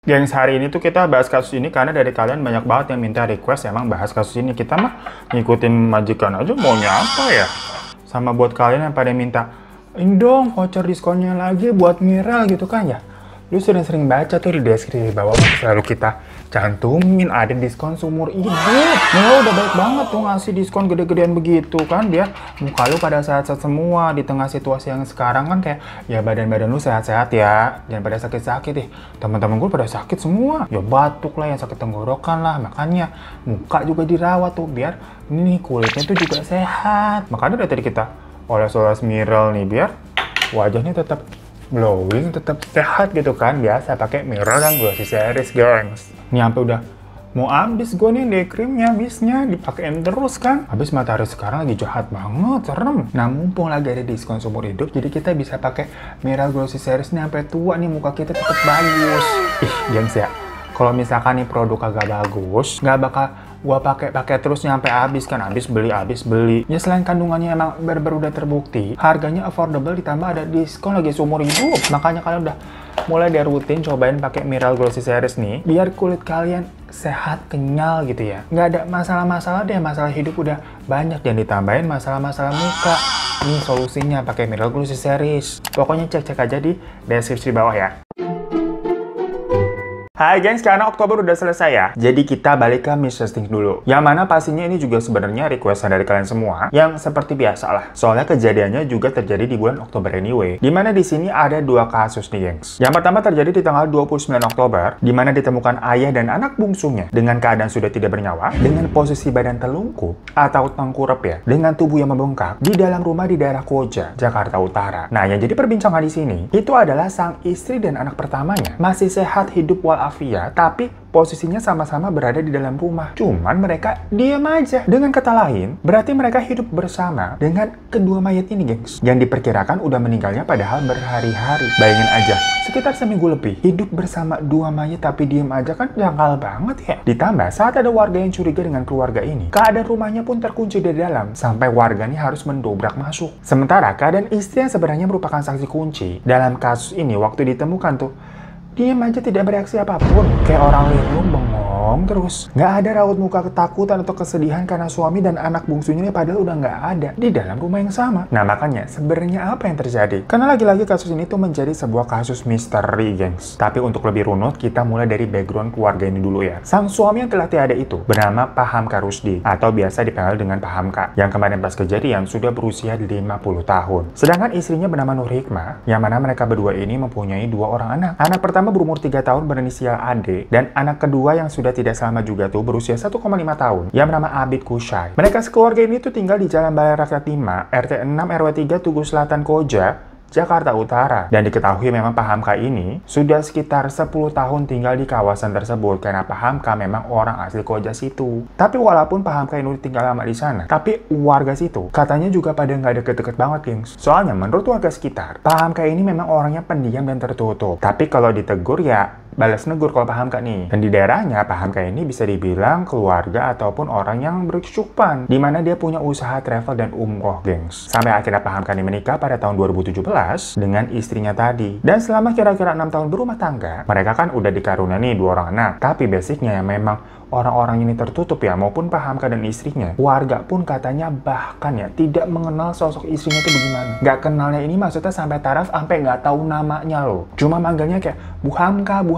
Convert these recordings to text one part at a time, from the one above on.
Gengs, hari ini tuh kita bahas kasus ini karena dari kalian banyak banget yang minta request emang bahas kasus ini. Kita mah ngikutin majikan aja maunya apa ya. Sama buat kalian yang pada minta, ini dong voucher diskonnya lagi buat Miral gitu kan ya. Lu sering-sering baca tuh di deskripsi bawah selalu kita cantumin ada diskon seumur hidup. Miral udah baik banget tuh ngasih diskon gede-gedean begitu kan, biar muka lu pada sehat-sehat semua di tengah situasi yang sekarang kan kayak ya badan-badan lu sehat-sehat ya, jangan pada sakit-sakit deh. Teman-teman gue pada sakit semua, ya batuk lah, yang sakit tenggorokan lah, makanya muka juga dirawat tuh biar ini kulitnya tuh juga sehat. Makanya dari tadi kita oles-oles Miral nih biar wajahnya tetap glowing, tetap sehat gitu kan. Biasa pakai Miral dan Glossy Series, gengs. Ini sampai udah mau habis gue nih day creamnya, habisnya dipakein terus kan. Habis matahari sekarang lagi jahat banget, serem. Nah mumpung lagi ada diskon seumur hidup, jadi kita bisa pakai Miral Glossy Series nih sampai tua nih, muka kita tetap bagus. Ih, gengs ya, kalau misalkan nih produk agak bagus, nggak bakal gua pakai terus nyampe habis kan, habis beli. Ya selain kandungannya emang baru udah terbukti, harganya affordable ditambah ada diskon lagi seumur hidup. Makanya kalian udah mulai dari rutin cobain pakai Miral Glossy Series nih, biar kulit kalian sehat, kenyal gitu ya. Nggak ada masalah-masalah deh, masalah hidup udah banyak dan ditambahin masalah-masalah muka. Nih solusinya pakai Miral Glossy Series. Pokoknya cek-cek aja di deskripsi bawah ya. Hai gengs, karena Oktober udah selesai ya, jadi kita balik ke Mr. Stink dulu. Yang mana pastinya ini juga sebenarnya requestan dari kalian semua, yang seperti biasa lah. Soalnya kejadiannya juga terjadi di bulan Oktober anyway. Dimana di sini ada dua kasus nih gengs. Yang pertama terjadi di tanggal 29 Oktober, dimana ditemukan ayah dan anak bungsunya dengan keadaan sudah tidak bernyawa, dengan posisi badan telungkup atau tengkurap ya, dengan tubuh yang membengkak di dalam rumah di daerah Koja, Jakarta Utara. Nah, yang jadi perbincangan di sini itu adalah sang istri dan anak pertamanya masih sehat, hidup walafiat, tapi posisinya sama-sama berada di dalam rumah. Cuman mereka diam aja. Dengan kata lain, berarti mereka hidup bersama dengan kedua mayat ini, gengs. Yang diperkirakan udah meninggalnya padahal berhari-hari. Bayangin aja, sekitar seminggu lebih hidup bersama dua mayat tapi diam aja kan janggal banget ya. Ditambah saat ada warga yang curiga dengan keluarga ini, keadaan rumahnya pun terkunci dari dalam sampai warga ini harus mendobrak masuk. Sementara keadaan istri yang sebenarnya merupakan saksi kunci dalam kasus ini waktu ditemukan tuh diam aja, tidak bereaksi apapun. Kayak orang linglung, bengong terus. Nggak ada raut muka ketakutan atau kesedihan karena suami dan anak bungsunya ini padahal udah nggak ada di dalam rumah yang sama. Nah makanya sebenarnya apa yang terjadi? Karena lagi-lagi kasus ini tuh menjadi sebuah kasus misteri, gengs. Tapi untuk lebih runut, kita mulai dari background keluarga ini dulu ya. Sang suami yang telah tiada itu bernama Pak Hamka Rusdi, atau biasa dipanggil dengan Pak Hamka, yang kemarin pas kejadian sudah berusia 50 tahun. Sedangkan istrinya bernama Nur Hikmah, yang mana mereka berdua ini mempunyai dua orang anak. Anak pertama berumur 3 tahun berinisial AD, dan anak kedua yang sudah tidak selamat juga tuh berusia 1,5 tahun yang bernama Abid Kusyai. Mereka sekeluarga ini tuh tinggal di Jalan Balai Rakyat 5, RT 6 RW 3 Tugu Selatan Koja, Jakarta Utara. Dan diketahui memang Pak Hamka ini sudah sekitar 10 tahun tinggal di kawasan tersebut karena Pak Hamka memang orang asli Koja situ. Tapi walaupun Pak Hamka ini tinggal lama di sana, tapi warga situ katanya juga pada nggak deket-deket banget, gengs. Soalnya menurut warga sekitar, Pak Hamka ini memang orangnya pendiam dan tertutup. Tapi kalau ditegur ya balas negur kalau Pak Hamka nih. Dan di daerahnya Pak Hamka ini bisa dibilang keluarga ataupun orang yang berkecukupan, di mana dia punya usaha travel dan umroh, gengs. Sampai akhirnya Pak Hamka ini menikah pada tahun 2017 dengan istrinya tadi. Dan selama kira-kira 6 tahun berumah tangga, mereka kan udah dikaruniai nih 2 orang anak. Tapi basicnya ya memang orang-orang ini tertutup ya, maupun Pak Hamka dan istrinya. Warga pun katanya bahkan ya tidak mengenal sosok istrinya itu bagaimana. Nggak kenalnya ini maksudnya sampai taraf sampai nggak tahu namanya loh. Cuma manggilnya kayak Bu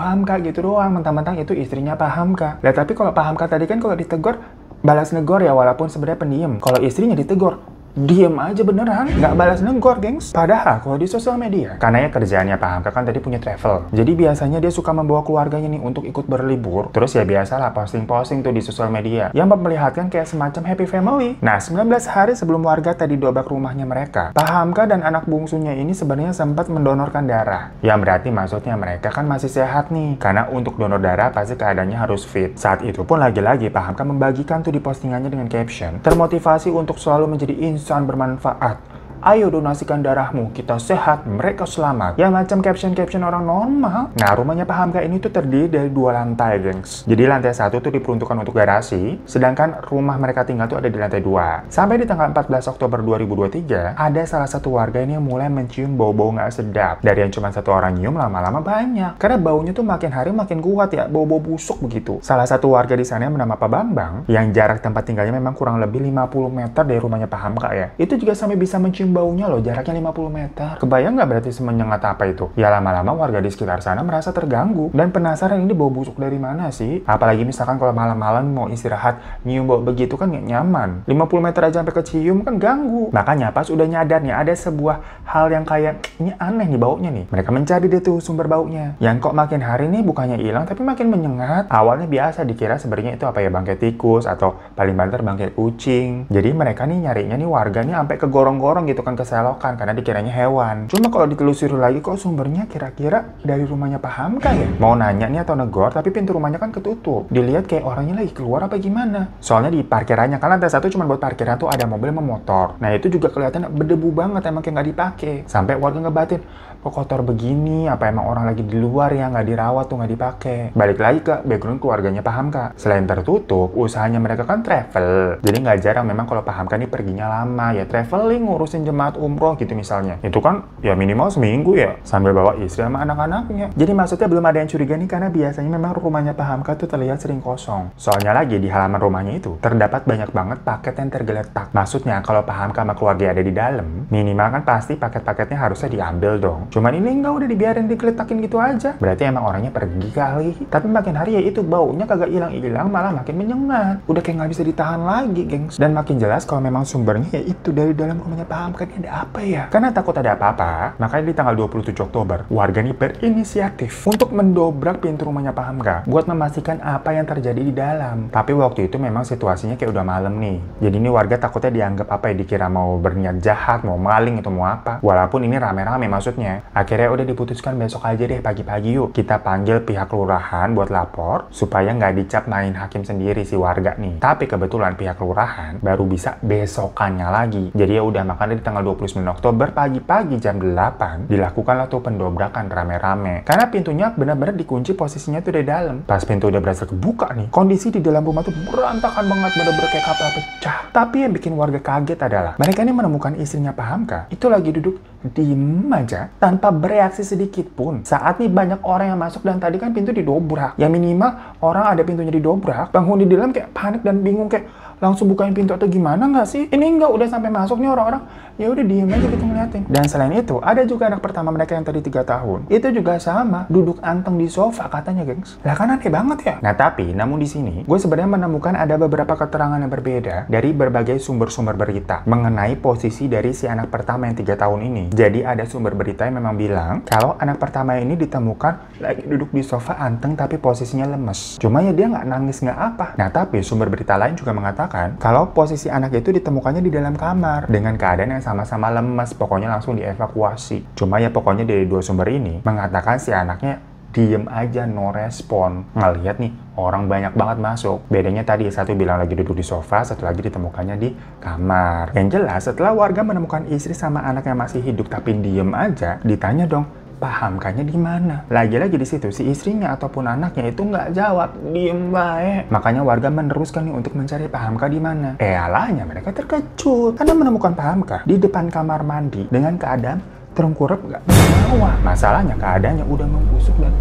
Hamka gitu doang, mentang-mentang itu istrinya Pak Hamka. Nah tapi kalau Pak Hamka tadi kan kalau ditegur balas negor ya, walaupun sebenarnya pendiam. Kalau istrinya ditegur diem aja beneran, nggak balas negor, gengs. Padahal kalau di sosial media, karena ya kerjaannya Pak Hamka kan tadi punya travel, jadi biasanya dia suka membawa keluarganya nih untuk ikut berlibur. Terus ya biasalah posting-posting tuh di sosial media yang memperlihatkan kayak semacam happy family. Nah 19 hari sebelum warga tadi dobrak rumahnya mereka, Pak Hamka dan anak bungsunya ini sebenarnya sempat mendonorkan darah. Yang berarti maksudnya mereka kan masih sehat nih, karena untuk donor darah pasti keadaannya harus fit. Saat itu pun lagi-lagi Pak Hamka membagikan tuh di postingannya dengan caption, termotivasi untuk selalu menjadi insan bermanfaat. ayo donasikan darahmu, kita sehat, mereka selamat. Ya macam caption-caption orang normal. Nah, rumahnya Pak Hamka ini tuh terdiri dari 2 lantai, gengs. Jadi lantai 1 tuh diperuntukkan untuk garasi, sedangkan rumah mereka tinggal tuh ada di lantai 2. Sampai di tanggal 14 Oktober 2023, ada salah satu warga ini yang mulai mencium bau-bau nggak sedap. Dari yang cuma 1 orang nyium, lama-lama banyak. Karena baunya tuh makin hari makin kuat ya, bau-bau busuk begitu. Salah satu warga di sana yang bernama Pak Bambang, yang jarak tempat tinggalnya memang kurang lebih 50 meter dari rumahnya Pak Hamka ya. Itu juga sampai bisa mencium baunya loh, jaraknya 50 meter. Kebayang nggak berarti semenyengat apa itu? Ya lama-lama warga di sekitar sana merasa terganggu dan penasaran ini bau busuk dari mana sih? Apalagi misalkan kalau malam-malam mau istirahat, nyium bau begitu kan nggak nyaman. 50 meter aja sampai kecium kan ganggu. Makanya pas udah nyadar nih ada sebuah hal yang kayak ini aneh nih baunya nih. Mereka mencari deh tuh sumber baunya. Yang kok makin hari nih bukannya hilang tapi makin menyengat. Awalnya biasa dikira sebenarnya itu apa ya, bangkai tikus atau paling banter bangkai kucing. Jadi mereka nih nyarinya nih warga nih sampai ke gorong-gorong gitu kan, ke selokan karena dikiranya hewan. Cuma kalau ditelusuri lagi kok sumbernya kira-kira dari rumahnya Pak Hamka ya. Mau nanya nih atau negor tapi pintu rumahnya kan ketutup. Dilihat kayak orangnya lagi keluar apa gimana. Soalnya di parkirannya kan lantai 1 cuma buat parkiran tuh ada mobil sama motor. Nah itu juga kelihatan berdebu banget, emang kayak nggak dipakai. Sampai warga ngebatin, kok kotor begini, apa emang orang lagi di luar ya, nggak dirawat tuh, nggak dipakai. Balik lagi ke background keluarganya Pak Hamka. Selain tertutup, usahanya mereka kan travel. Jadi nggak jarang memang kalau Pak Hamka nih perginya lama ya, traveling ngurusin jemaat umroh gitu misalnya. Itu kan ya minimal seminggu ya, sambil bawa istri sama anak-anaknya. Jadi maksudnya belum ada yang curiga nih karena biasanya memang rumahnya Pak Hamka tuh terlihat sering kosong. Soalnya lagi di halaman rumahnya itu terdapat banyak banget paket yang tergeletak. Maksudnya kalau Pak Hamka sama keluarga ada di dalam, minimal kan pasti paket-paketnya harusnya diambil dong. Cuman ini enggak, udah dibiarin digeletakin gitu aja. Berarti emang orangnya pergi kali. Tapi makin hari ya itu baunya kagak hilang-hilang, malah makin menyengat. Udah kayak nggak bisa ditahan lagi, gengs. Dan makin jelas kalau memang sumbernya ya itu dari dalam rumahnya Pak Hamka. Ini ada apa ya? Karena takut ada apa-apa, makanya di tanggal 27 Oktober, warga ini berinisiatif untuk mendobrak pintu rumahnya Pak Hamka buat memastikan apa yang terjadi di dalam. Tapi waktu itu memang situasinya kayak udah malam nih. Jadi ini warga takutnya dianggap apa ya, dikira mau berniat jahat, mau maling atau mau apa. Walaupun ini rame-rame maksudnya. Akhirnya udah diputuskan besok aja deh pagi-pagi yuk. Kita panggil pihak kelurahan buat lapor supaya nggak dicap main hakim sendiri si warga nih. Tapi kebetulan pihak kelurahan baru bisa besokannya lagi. Jadi ya udah, makanya di tanggal 29 Oktober pagi-pagi jam 8 dilakukanlah tuh pendobrakan rame-rame. Karena pintunya benar-benar dikunci, posisinya tuh dari dalam. Pas pintu udah berhasil kebuka nih, kondisi di dalam rumah tuh berantakan banget, bener-bener kayak kapal pecah. Tapi yang bikin warga kaget adalah mereka ini menemukan istrinya Pak Hamka itu lagi duduk diem aja tanpa bereaksi sedikit pun saat nih banyak orang yang masuk dan tadi kan pintu didobrak. Ya minimal orang ada pintunya didobrak, penghuni di dalam kayak panik dan bingung kayak langsung bukain pintu atau gimana nggak sih? Ini nggak, udah sampai masuk nih orang-orang, ya udah diem aja gitu ngeliatin. Dan selain itu, ada juga anak pertama mereka yang tadi 3 tahun. Itu juga sama, duduk anteng di sofa katanya, gengs. Lah kan aneh banget ya? Nah tapi, namun di sini, gue sebenarnya menemukan ada beberapa keterangan yang berbeda dari berbagai sumber-sumber berita mengenai posisi dari si anak pertama yang 3 tahun ini. Jadi ada sumber berita yang memang bilang kalau anak pertama ini ditemukan lagi duduk di sofa anteng tapi posisinya lemes. Cuma ya dia nggak nangis nggak apa. Nah tapi sumber berita lain juga mengatakan kalau posisi anak itu ditemukannya di dalam kamar dengan keadaan yang sama-sama lemes, pokoknya langsung dievakuasi. Cuma ya pokoknya dari 2 sumber ini mengatakan si anaknya diem aja, no respon. Ngelihat nih orang banyak banget masuk. Bedanya tadi satu bilang lagi duduk di sofa, satu lagi ditemukannya di kamar. Yang jelas setelah warga menemukan istri sama anak yang masih hidup tapi diem aja, ditanya dong, Pak Hamkanya di mana? Lagi-lagi di situ si istrinya ataupun anaknya itu nggak jawab, diem baik. Makanya warga meneruskan nih untuk mencari Pak Hamka di mana. Alahnya mereka terkejut karena menemukan Pak Hamka di depan kamar mandi dengan keadaan terungkurap nggak bernyawa. Masalahnya keadaannya udah membusuk dan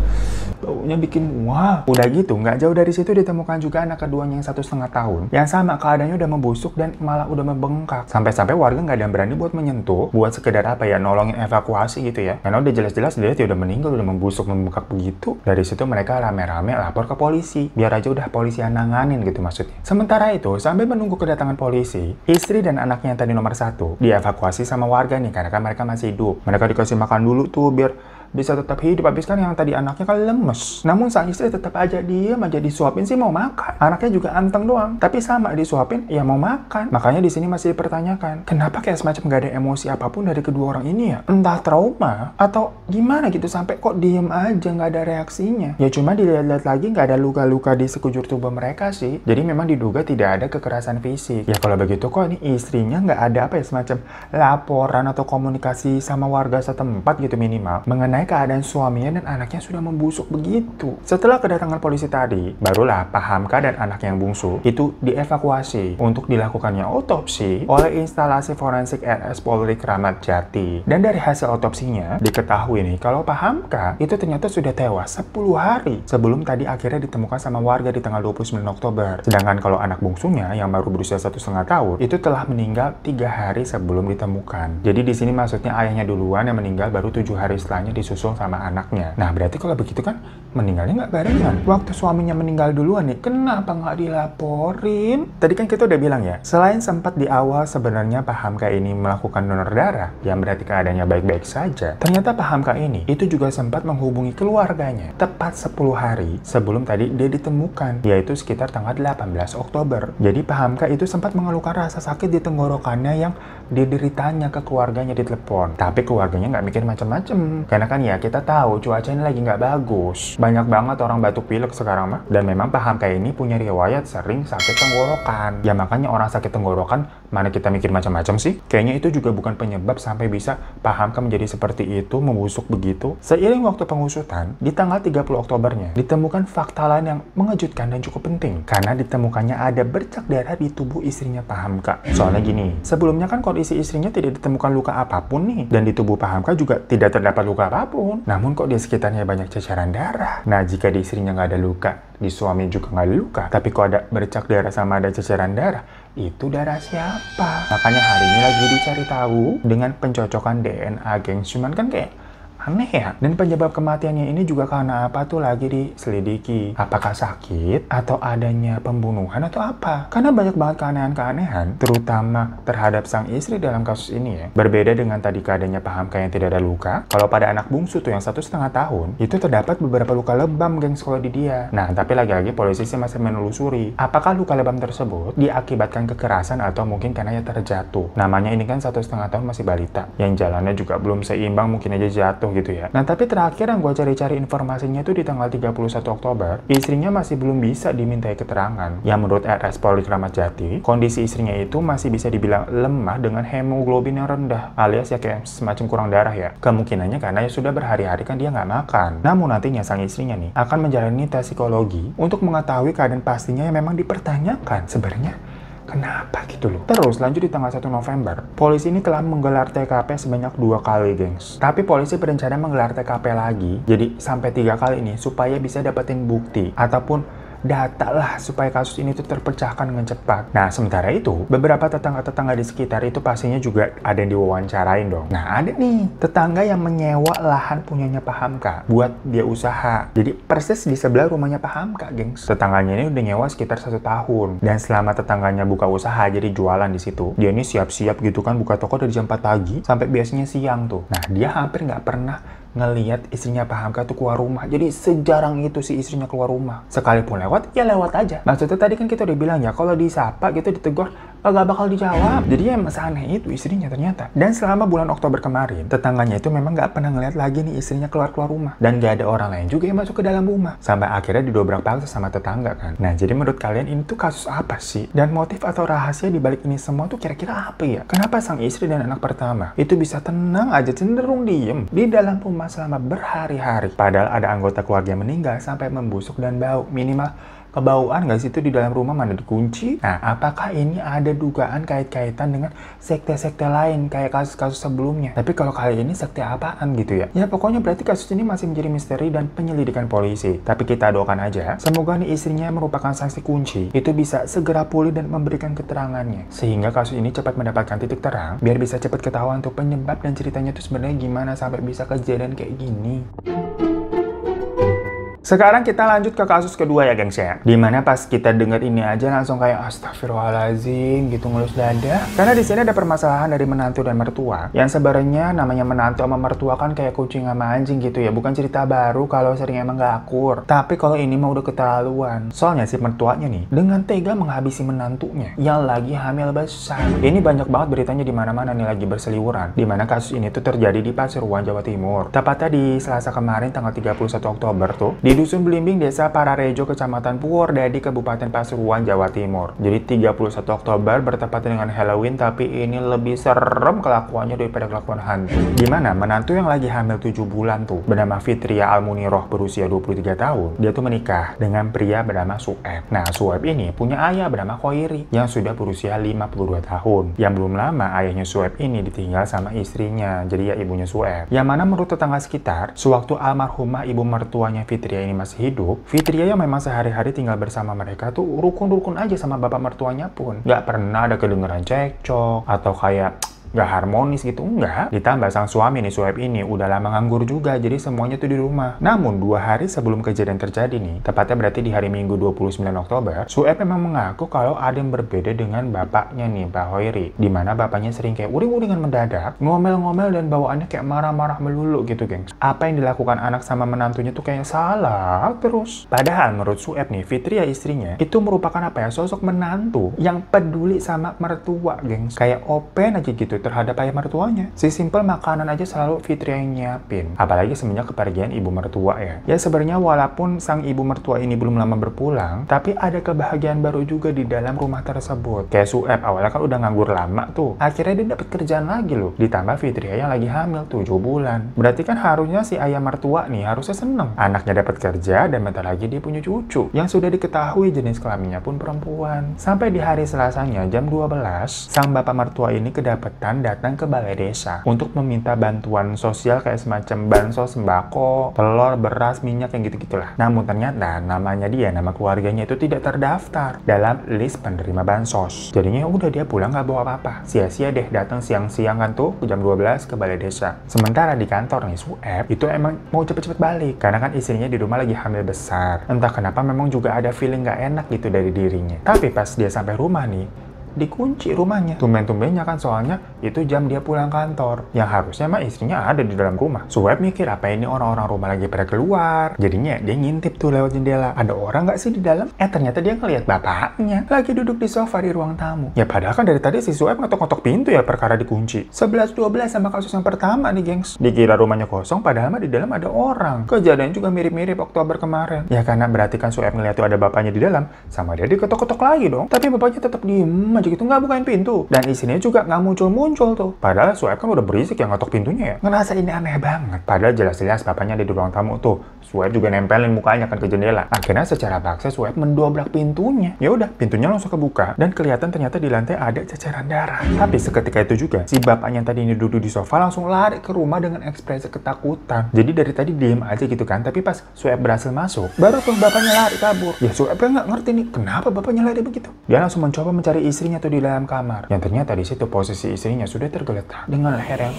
baunya bikin wah. Udah gitu, nggak jauh dari situ ditemukan juga anak keduanya yang 1,5 tahun. Yang sama keadaannya udah membusuk dan malah udah membengkak. Sampai-sampai warga nggak ada yang berani buat menyentuh, buat sekedar apa ya, nolongin evakuasi gitu ya. Karena udah jelas-jelas dia udah meninggal, udah membusuk, membengkak begitu. Dari situ mereka rame-rame lapor ke polisi. Biar aja udah polisi yang nanganin gitu maksudnya. Sementara itu, sambil menunggu kedatangan polisi, istri dan anaknya yang tadi nomor 1 dievakuasi sama warga nih karena kan mereka masih hidup. Mereka dikasih makan dulu tuh biar bisa tetap hidup. Habis kan yang tadi anaknya kan lemes. Namun sang istri tetap aja diam aja, disuapin sih mau makan. Anaknya juga anteng doang, tapi sama disuapin ya mau makan. Makanya di sini masih dipertanyakan, kenapa kayak semacam gak ada emosi apapun dari kedua orang ini ya? Entah trauma atau gimana gitu sampai kok diem aja nggak ada reaksinya. Ya cuma dilihat-lihat lagi nggak ada luka-luka di sekujur tubuh mereka sih. Jadi memang diduga tidak ada kekerasan fisik. Ya kalau begitu kok ini istrinya nggak ada apa ya, semacam laporan atau komunikasi sama warga setempat gitu minimal mengenai keadaan suaminya dan anaknya sudah membusuk begitu. Setelah kedatangan polisi tadi, barulah Pak Hamka dan anak yang bungsu itu dievakuasi untuk dilakukannya otopsi oleh instalasi forensik RS Polri Kramat Jati. Dan dari hasil otopsinya diketahui nih kalau Pak Hamka itu ternyata sudah tewas 10 hari sebelum tadi akhirnya ditemukan sama warga di tanggal 29 Oktober. Sedangkan kalau anak bungsunya yang baru berusia 1,5 tahun itu telah meninggal 3 hari sebelum ditemukan. Jadi di sini maksudnya ayahnya duluan yang meninggal, baru 7 hari setelahnya disusul sama anaknya. Nah berarti kalau begitu kan meninggalnya nggak barengan. Waktu suaminya meninggal duluan nih, kenapa nggak dilaporin? Tadi kan kita udah bilang ya, selain sempat di awal sebenarnya Pak Hamka ini melakukan donor darah, yang berarti keadaannya baik-baik saja. Ternyata Pak Hamka ini itu juga sempat menghubungi keluarganya tepat 10 hari sebelum tadi dia ditemukan, yaitu sekitar tanggal 18 Oktober. Jadi Pak Hamka itu sempat mengeluhkan rasa sakit di tenggorokannya yang dideritanya ke keluarganya di telepon. Tapi keluarganya nggak mikir macam-macam. Karena kan ya kita tahu cuaca ini lagi nggak bagus. Banyak banget orang batuk pilek sekarang mah. Dan memang Pak Hamka ini punya riwayat sering sakit tenggorokan. Ya makanya orang sakit tenggorokan mana kita mikir macam-macam sih? Kayaknya itu juga bukan penyebab sampai bisa Pak Hamka menjadi seperti itu, membusuk begitu. Seiring waktu pengusutan, di tanggal 30 Oktobernya ditemukan fakta lain yang mengejutkan dan cukup penting. Karena ditemukannya ada bercak darah di tubuh istrinya Pak Hamka. Soalnya gini, sebelumnya kan kondisi istrinya tidak ditemukan luka apapun nih, dan di tubuh Pak Hamka juga tidak terdapat luka apapun. Namun kok di sekitarnya banyak ceceran darah. Nah jika di istrinya nggak ada luka, di suami juga nggak ada luka, tapi kok ada bercak darah sama ada ceceran darah, itu darah siapa? Makanya hari ini lagi dicari tahu dengan pencocokan DNA, gengs. Cuman kan kayak aneh ya. Dan penyebab kematiannya ini juga karena apa tuh lagi diselidiki. Apakah sakit atau adanya pembunuhan atau apa? Karena banyak banget keanehan-keanehan, terutama terhadap sang istri dalam kasus ini ya. Berbeda dengan tadi keadaannya Pak Hamka yang tidak ada luka. Kalau pada anak bungsu tuh yang 1,5 tahun, itu terdapat beberapa luka lebam gengs kalau di dia. Nah tapi lagi-lagi polisi sih masih menelusuri apakah luka lebam tersebut diakibatkan kekerasan atau mungkin karena ya terjatuh. Namanya ini kan 1,5 tahun masih balita, yang jalannya juga belum seimbang, mungkin aja jatuh gitu ya. Nah tapi terakhir yang gue cari-cari informasinya itu di tanggal 31 Oktober, istrinya masih belum bisa dimintai keterangan. Yang menurut RS Polri Kramat Jati, kondisi istrinya itu masih bisa dibilang lemah dengan hemoglobin yang rendah, alias ya kayak semacam kurang darah ya. Kemungkinannya karena ya sudah berhari-hari kan dia nggak makan. Namun nantinya sang istrinya nih akan menjalani tes psikologi untuk mengetahui keadaan pastinya yang memang dipertanyakan sebenarnya kenapa gitu loh. Terus lanjut di tanggal 1 November, polisi ini telah menggelar TKP sebanyak 2 kali gengs. Tapi polisi berencana menggelar TKP lagi, jadi sampai 3 kali ini supaya bisa dapetin bukti ataupun data lah supaya kasus ini tuh terpecahkan dengan cepat. Nah sementara itu beberapa tetangga-tetangga di sekitar itu pastinya juga ada yang diwawancarain dong. Nah ada nih tetangga yang menyewa lahan punyanya Pak Hamka buat dia usaha. Jadi persis di sebelah rumahnya Pak Hamka gengs. Tetangganya ini udah nyewa sekitar 1 tahun. Dan selama tetangganya buka usaha jadi jualan di situ, dia ini siap-siap gitu kan buka toko dari jam 4 pagi sampai biasanya siang tuh. Nah dia hampir nggak pernah ngelihat istrinya Pak Hamka tuh keluar rumah. Jadi sejarang itu si istrinya keluar rumah. Sekalipun lewat, ya lewat aja. Maksudnya tadi kan kita udah bilang ya, kalau disapa gitu, ditegur, gak bakal dijawab. Jadi ya aneh itu istrinya ternyata. Dan selama bulan Oktober kemarin, tetangganya itu memang gak pernah ngeliat lagi nih istrinya keluar rumah. Dan gak ada orang lain juga yang masuk ke dalam rumah. Sampai akhirnya didobrak paksa sama tetangga kan. Nah jadi menurut kalian ini tuh kasus apa sih? Dan motif atau rahasia dibalik ini semua tuh kira-kira apa ya? Kenapa sang istri dan anak pertama itu bisa tenang aja, cenderung diem di dalam rumah selama berhari-hari. Padahal ada anggota keluarga yang meninggal sampai membusuk dan bau. Minimal kebauan nggak sih itu di dalam rumah, mana dikunci? Nah, apakah ini ada dugaan kait-kaitan dengan sekte-sekte lain kayak kasus-kasus sebelumnya? Tapi kalau kali ini sekte apaan gitu ya? Ya pokoknya berarti kasus ini masih menjadi misteri dan penyelidikan polisi. Tapi kita doakan aja, semoga nih istrinya merupakan saksi kunci itu bisa segera pulih dan memberikan keterangannya. Sehingga kasus ini cepat mendapatkan titik terang, biar bisa cepat ketahuan tuh penyebab dan ceritanya tuh sebenarnya gimana sampai bisa kejadian kayak gini. Sekarang kita lanjut ke kasus kedua ya gengs ya. Dimana pas kita denger ini aja langsung kayak astagfirullahaladzim gitu ngelus dada. Karena di sini ada permasalahan dari menantu dan mertua. Yang sebenarnya namanya menantu sama mertua kan kayak kucing sama anjing gitu ya. Bukan cerita baru kalau sering emang gak akur. Tapi kalau ini mah udah keterlaluan. Soalnya si mertuanya nih dengan tega menghabisi menantunya yang lagi hamil besar. Ini banyak banget beritanya di mana-mana nih lagi berseliweran. Dimana kasus ini tuh terjadi di Pasuruan, Jawa Timur. Tepatnya di Selasa kemarin tanggal 31 Oktober tuh di Dusun Belimbing, Desa Pararejo, Kecamatan Purwodadi, Kabupaten Pasuruan, Jawa Timur. Jadi 31 Oktober bertepatan dengan Halloween, tapi ini lebih serem kelakuannya daripada kelakuan hantu. Dimana menantu yang lagi hamil 7 bulan tuh bernama Fitria Almuniroh berusia 23 tahun. Dia tuh menikah dengan pria bernama Sueb. Nah, Sueb ini punya ayah bernama Khoiri yang sudah berusia 52 tahun. Yang belum lama ayahnya Sueb ini ditinggal sama istrinya, jadi ya ibunya Sueb. Yang mana menurut tetangga sekitar, sewaktu almarhumah ibu mertuanya Fitria ini masih hidup, Fitria yang memang sehari-hari tinggal bersama mereka tuh rukun-rukun aja sama bapak mertuanya pun. Nggak pernah ada kedengeran cekcok atau kayak nggak harmonis gitu, enggak. Ditambah sang suami nih, Sueb ini udah lama nganggur juga, jadi semuanya tuh di rumah. Namun 2 hari sebelum kejadian terjadi nih, tepatnya berarti di hari Minggu 29 Oktober, Sueb memang mengaku kalau ada yang berbeda dengan bapaknya nih, Pak Khoiri. Dimana bapaknya sering kayak uring-uringan mendadak, ngomel-ngomel dan bawaannya kayak marah-marah melulu gitu, gengs. Apa yang dilakukan anak sama menantunya tuh kayak salah terus. Padahal menurut Sueb nih, Fitria istrinya itu merupakan apa ya, sosok menantu yang peduli sama mertua, gengs. Kayak open aja gitu terhadap ayah mertuanya. Si simple makanan aja selalu Fitria yang nyiapin. Apalagi semenjak kepergian ibu mertua ya. Ya sebenarnya walaupun sang ibu mertua ini belum lama berpulang, tapi ada kebahagiaan baru juga di dalam rumah tersebut. Kayak Sueb awalnya kan udah nganggur lama tuh. Akhirnya dia dapat kerjaan lagi loh. Ditambah Fitria yang lagi hamil 7 bulan. Berarti kan harusnya si ayah mertua nih harusnya seneng. Anaknya dapat kerja dan bentar lagi dia punya cucu. Yang sudah diketahui jenis kelaminnya pun perempuan. Sampai di hari Selasanya jam 12, sang bapak mertua ini kedapatan datang ke balai desa untuk meminta bantuan sosial kayak semacam bansos sembako, telur, beras, minyak yang gitu-gitulah. Namun ternyata namanya dia, nama keluarganya itu tidak terdaftar dalam list penerima bansos. Jadinya udah dia pulang nggak bawa apa-apa. Sia-sia deh datang siang-siang kan tuh jam 12 ke balai desa. Sementara di kantor nih Sueb itu emang mau cepet-cepet balik karena kan istrinya di rumah lagi hamil besar. Entah kenapa memang juga ada feeling nggak enak gitu dari dirinya. Tapi pas dia sampai rumah nih, dikunci rumahnya. Tumben-tumbennya kan soalnya itu jam dia pulang kantor. Yang harusnya mah istrinya ada di dalam rumah. Sueb mikir apa ini orang-orang rumah lagi pada keluar. Jadinya dia ngintip tuh lewat jendela. Ada orang nggak sih di dalam? Ternyata dia ngeliat bapaknya lagi duduk di sofa di ruang tamu. Ya padahal kan dari tadi si Sueb ngetok-ngetok pintu ya perkara dikunci. 11-12 sama kasus yang pertama nih gengs. Dikira rumahnya kosong padahal mah di dalam ada orang. Kejadian juga mirip-mirip Oktober kemarin. Ya karena berarti kan Sueb ngeliat tuh ada bapaknya di dalam. Sama dia diketok-ketok lagi dong. Tapi bapaknya tetap diem gitu nggak bukain pintu, dan istrinya juga nggak muncul-muncul tuh. Padahal Sueb kan udah berisik yang ngetok pintunya ya. Ngerasa ini aneh banget. Padahal jelas-jelas bapaknya ada di ruang tamu tuh. Sueb juga nempelin mukanya kan ke jendela. Akhirnya secara paksa Sueb mendobrak pintunya. Ya udah, pintunya langsung kebuka dan kelihatan ternyata di lantai ada ceceran darah. Tapi seketika itu juga si bapaknya yang tadi ini duduk di sofa langsung lari ke rumah dengan ekspresi ketakutan. Jadi dari tadi diem aja gitu kan. Tapi pas Sueb berhasil masuk, baru tuh bapaknya lari kabur. Ya Sueb nggak ngerti nih kenapa bapaknya lari begitu. Dia langsung mencoba mencari istrinya tuh di dalam kamar. Yang ternyata di situ posisi istrinya sudah tergeletak dengan leher yang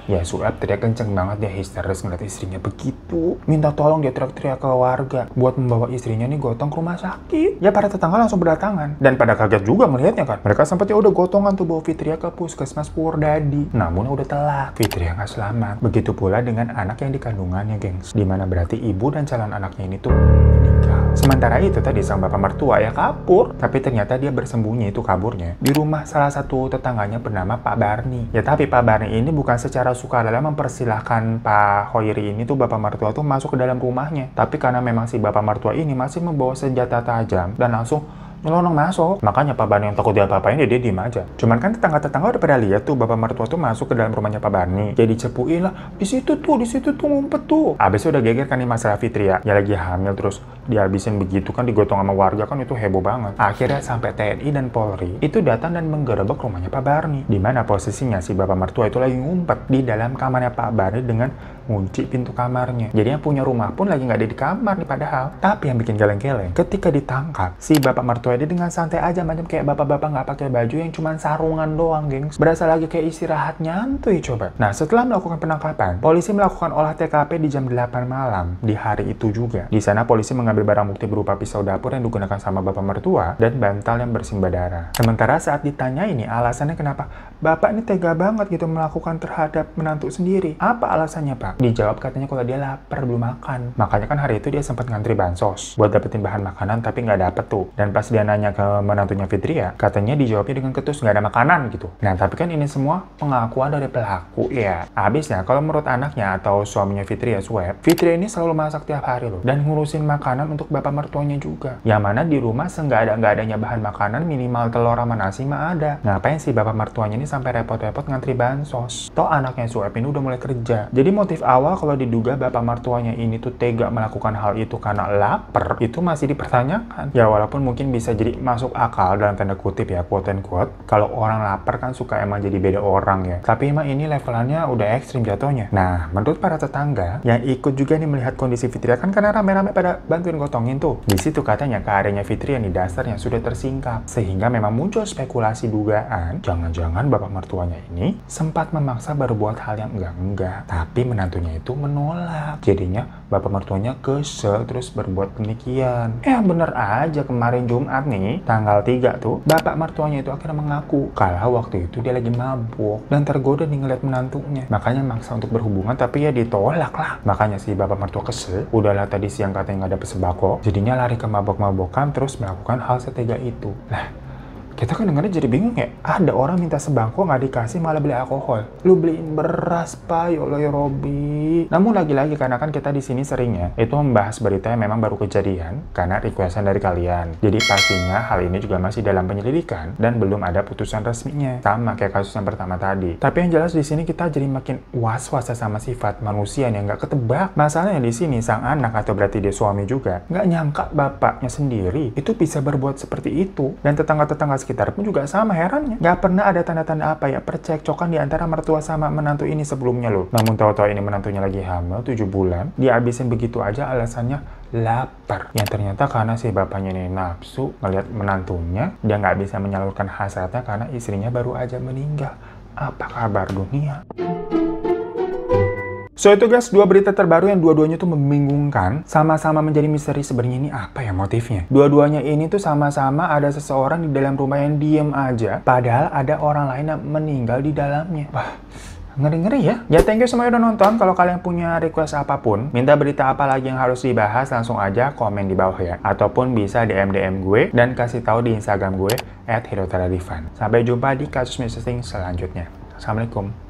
ya Sueb teriak kenceng banget, dia histeris ngeliat istrinya begitu. Minta tolong, dia teriak-teriak ke warga buat membawa istrinya nih gotong ke rumah sakit. Ya para tetangga langsung berdatangan dan pada kaget juga melihatnya kan. Mereka sempat ya udah gotongan tuh bawa Fitria ke puskesmas Purwodadi. Namun udah telat, Fitria nggak selamat. Begitu pula dengan anak yang dikandungannya gengs. Dimana berarti ibu dan calon anaknya ini tuh meninggal. Sementara itu tadi sang bapak mertua ya kabur. Tapi ternyata dia bersembunyi itu kaburnya di rumah salah satu tetangganya bernama Pak Barni. Ya tapi Pak Barni ini bukan secara sukarela mempersilahkan Pak Khoiri ini tuh bapak mertua tuh masuk ke dalam rumahnya. Tapi karena memang si bapak mertua ini masih membawa senjata tajam dan langsung nyelonong masuk. Makanya Pak Barni yang takut dia apa-apain dia diem aja. Cuman kan tetangga-tetangga udah pada lihat tuh bapak mertua tuh masuk ke dalam rumahnya Pak Barni. Jadi cepuin lah, di situ tuh ngumpet tuh. Abis udah geger kan nih masalah Fitria. Ya lagi hamil terus dihabisin begitu kan, digotong sama warga kan, itu heboh banget. Akhirnya sampai TNI dan Polri itu datang dan menggerebek rumahnya Pak Barni. Di mana posisinya si bapak mertua itu lagi ngumpet di dalam kamarnya Pak Barni dengan ngunci pintu kamarnya. Jadi yang punya rumah pun lagi nggak ada di kamar nih padahal. Tapi yang bikin geleng-geleng, ketika ditangkap, si bapak mertua dia dengan santai aja, macam kayak bapak-bapak nggak pakai baju yang cuma sarungan doang, gengs. Berasa lagi kayak istirahat nyantuy coba. Nah, setelah melakukan penangkapan, polisi melakukan olah TKP di jam 8 malam di hari itu juga. Di sana polisi mengambil barang bukti berupa pisau dapur yang digunakan sama bapak mertua dan bantal yang bersimbah darah. Sementara saat ditanya ini alasannya kenapa bapak ini tega banget gitu melakukan terhadap menantu sendiri. Apa alasannya, Pak? Dijawab katanya kalau dia lapar belum makan. Makanya kan hari itu dia sempat ngantri bansos buat dapetin bahan makanan tapi nggak dapet tuh. Dan pas dia nanya ke menantunya Fitria, katanya dijawabnya dengan ketus nggak ada makanan gitu. Nah, tapi kan ini semua pengakuan dari pelaku ya. Habisnya kalau menurut anaknya atau suaminya Fitria, Swep, Fitria ini selalu masak tiap hari loh dan ngurusin makanan untuk bapak mertuanya juga. Yang mana di rumah nggak adanya bahan makanan minimal telur sama nasi mah ada. Ngapain sih bapak mertuanya ini sampai repot-repot ngantri bansos? Toh anaknya Swep ini udah mulai kerja. Jadi motif awal kalau diduga bapak mertuanya ini tuh tega melakukan hal itu karena lapar, itu masih dipertanyakan. Ya walaupun mungkin bisa jadi masuk akal dalam tanda kutip ya, quote and quote. Kalau orang lapar kan suka emang jadi beda orang ya. Tapi emang ini levelannya udah ekstrim jatuhnya. Nah, menurut para tetangga yang ikut juga nih melihat kondisi Fitria kan karena rame-rame pada bantuin gotongin tuh. Di situ katanya keadaannya Fitria nih dasarnya sudah tersingkap. Sehingga memang muncul spekulasi dugaan jangan-jangan bapak mertuanya ini sempat memaksa berbuat hal yang enggak-enggak. Tapi menantunya itu menolak. Jadinya bapak mertuanya kesel terus berbuat demikian. Bener aja kemarin Jumat nih, tanggal 3 tuh, bapak mertuanya itu akhirnya mengaku kalau waktu itu dia lagi mabuk dan tergoda nih ngeliat menantunya. Makanya maksa untuk berhubungan tapi ya ditolak lah. Makanya si bapak mertua kesel, udahlah tadi siang katanya nggak dapet sembako, jadinya lari ke mabok-mabokan terus melakukan hal setega itu. Lah, kita kan dengarnya jadi bingung ya. Ada orang minta sembako nggak dikasih malah beli alkohol. Lu beliin beras, Pak, ya Allah ya Robi. Namun lagi-lagi karena kan kita di sini seringnya itu membahas berita yang memang baru kejadian karena requestan dari kalian. Jadi pastinya hal ini juga masih dalam penyelidikan dan belum ada putusan resminya. Sama kayak kasus yang pertama tadi. Tapi yang jelas di sini kita jadi makin was-was sama sifat manusia yang nggak ketebak. Masalahnya di sini sang anak atau berarti dia suami juga nggak nyangka bapaknya sendiri itu bisa berbuat seperti itu, dan tetangga-tetangga sekitar pun juga sama herannya. Nggak pernah ada tanda-tanda percekcokan di antara mertua sama menantu ini sebelumnya loh. Namun tahu-tahu ini menantunya lagi hamil 7 bulan, dihabisin begitu aja alasannya lapar. Yang ternyata karena si bapaknya ini nafsu ngelihat menantunya, dia nggak bisa menyalurkan hasratnya karena istrinya baru aja meninggal. Apa kabar dunia? So itu guys, dua berita terbaru yang dua-duanya tuh membingungkan, sama-sama menjadi misteri sebenarnya ini apa ya motifnya. Dua-duanya ini tuh sama-sama ada seseorang di dalam rumah yang diem aja, padahal ada orang lain yang meninggal di dalamnya. Wah, ngeri-ngeri ya. Ya thank you semuanya udah nonton. Kalau kalian punya request apapun, minta berita apa lagi yang harus dibahas, langsung aja komen di bawah ya. Ataupun bisa DM gue dan kasih tahu di Instagram gue @hirotaradivan. Sampai jumpa di kasus missing selanjutnya. Assalamualaikum.